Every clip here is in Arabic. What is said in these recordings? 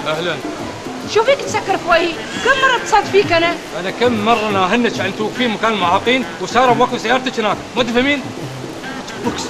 اهلا. شو فيك تسكر في وجهي؟ كم مرة اتصلت فيك انا كم مرة ناهنك عن توقفين مكان المعاقين وسارة بوقف سيارتك هناك، مو تفهمين؟ بوكس.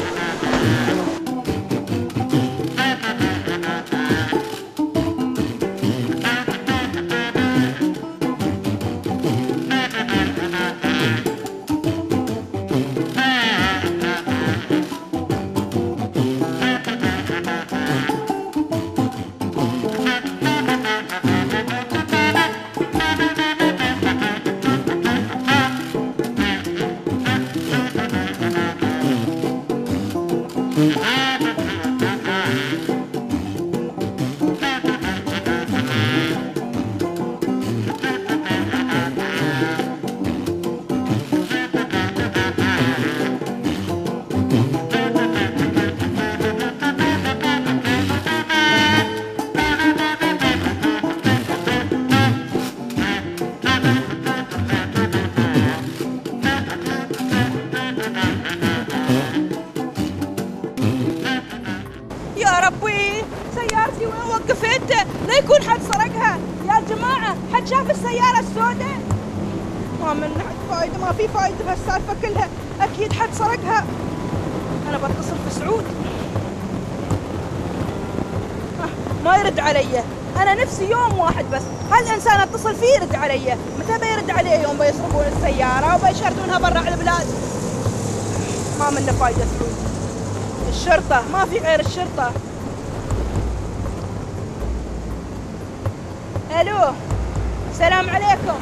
يا ربي سيارتي وين وقفت؟ لا يكون حد سرقها. يا جماعة حد شاف السيارة السوداء؟ ما من فايدة، ما في فايدة بهالسالفة كلها، أكيد حد سرقها. أنا بتصل في سعود. ما يرد علي. أنا نفسي يوم واحد بس هالإنسان أتصل فيه يرد علي. متى بيرد علي؟ يوم بيسرقون السيارة وبيشردونها برا على البلاد. ما منه فايدة سعود. الشرطة، ما في غير الشرطة. الو، السلام عليكم.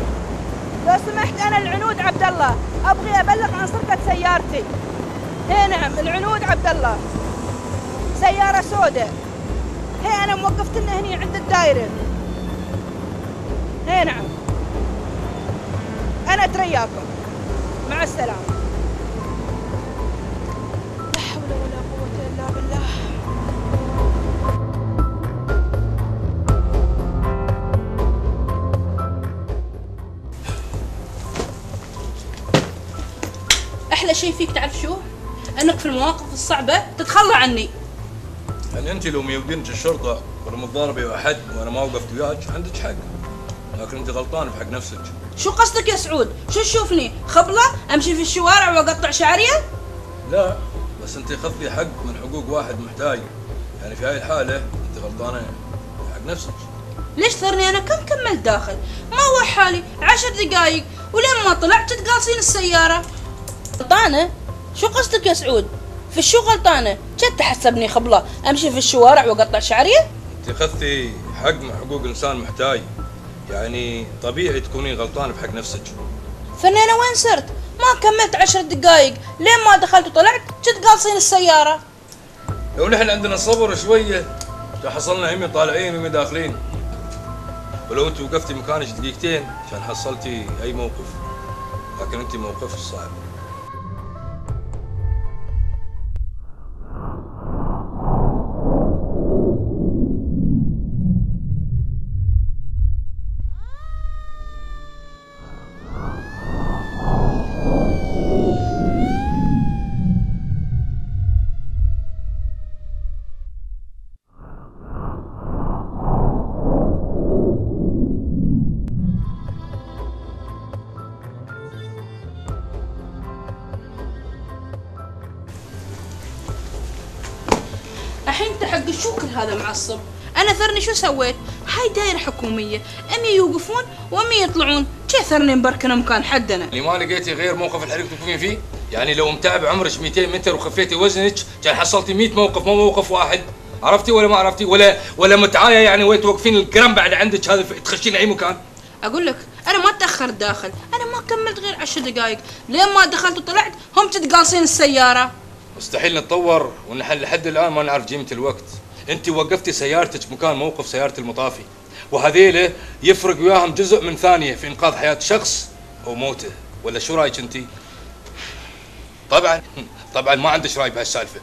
لو سمحت انا العنود عبد الله، ابغي ابلغ عن سرقة سيارتي. اي نعم، العنود عبد الله، سيارة سوداء. هي انا موقفت لنا هني عند الدايرة. اي نعم، انا اترياكم. مع السلامة. لا حول ولا قوة الا بالله. احلى شيء فيك تعرف شو؟ انك في المواقف الصعبة تتخلى عني. يعني انت لو ميودينك الشرطة ولا متضاربة واحد وانا ما وقفت وياك عندك حق، لكن انت غلطانة في حق نفسك. شو قصدك يا سعود؟ شو تشوفني خبلة امشي في الشوارع واقطع شعرية؟ لا، بس انت خذتي حق من حقوق واحد محتاج، يعني في هاي الحالة انت غلطانة في حق نفسك. ليش ثرني انا كم كملت داخل؟ ما هو حالي 10 دقايق ولين ما طلعت قاصين السيارة. غلطانة؟ شو قصدك يا سعود؟ في الشو غلطانة؟ جد تحسبني خبلة امشي في الشوارع واقطع شعرية؟ انت خذتي حق من حقوق انسان محتاج، يعني طبيعي تكونين غلطانة في حق نفسك. ثرني انا وين صرت؟ ما كملت 10 دقايق لين ما دخلت وطلعت جد قاصين السيارة. لو نحن عندنا صبر شوية حصلنا هم طالعين وهم داخلين، ولو انت وقفتي مكانك دقيقتين كان حصلتي اي موقف، لكن انت موقفك صعب. الحين انت حق شو كل هذا معصب؟ انا ثرني شو سويت؟ هاي دايره حكوميه، امي يوقفون وامي يطلعون، كيف ثرني مبركن مكان حدنا؟ اللي ما لقيتي غير موقف الحريق توقفين فيه؟ يعني لو متعب عمرك 200 متر وخفيتي وزنك كان حصلتي 100 موقف، مو موقف واحد. عرفتي ولا ما عرفتي؟ ولا متعايه يعني وين توقفين القرم بعد عندك هذا تخشين اي مكان؟ اقول لك انا ما تاخرت داخل، انا ما كملت غير 10 دقائق، لين ما دخلت وطلعت هم تتقاصين السياره. مستحيل نتطور ونحن لحد الان ما نعرف قيمه الوقت. انت وقفتي سيارتك مكان موقف سياره المطافي، وهذيله يفرق وياهم جزء من ثانيه في انقاذ حياه شخص او موته، ولا شو رايك انت؟ طبعا ما عندك راي بهالسالفه.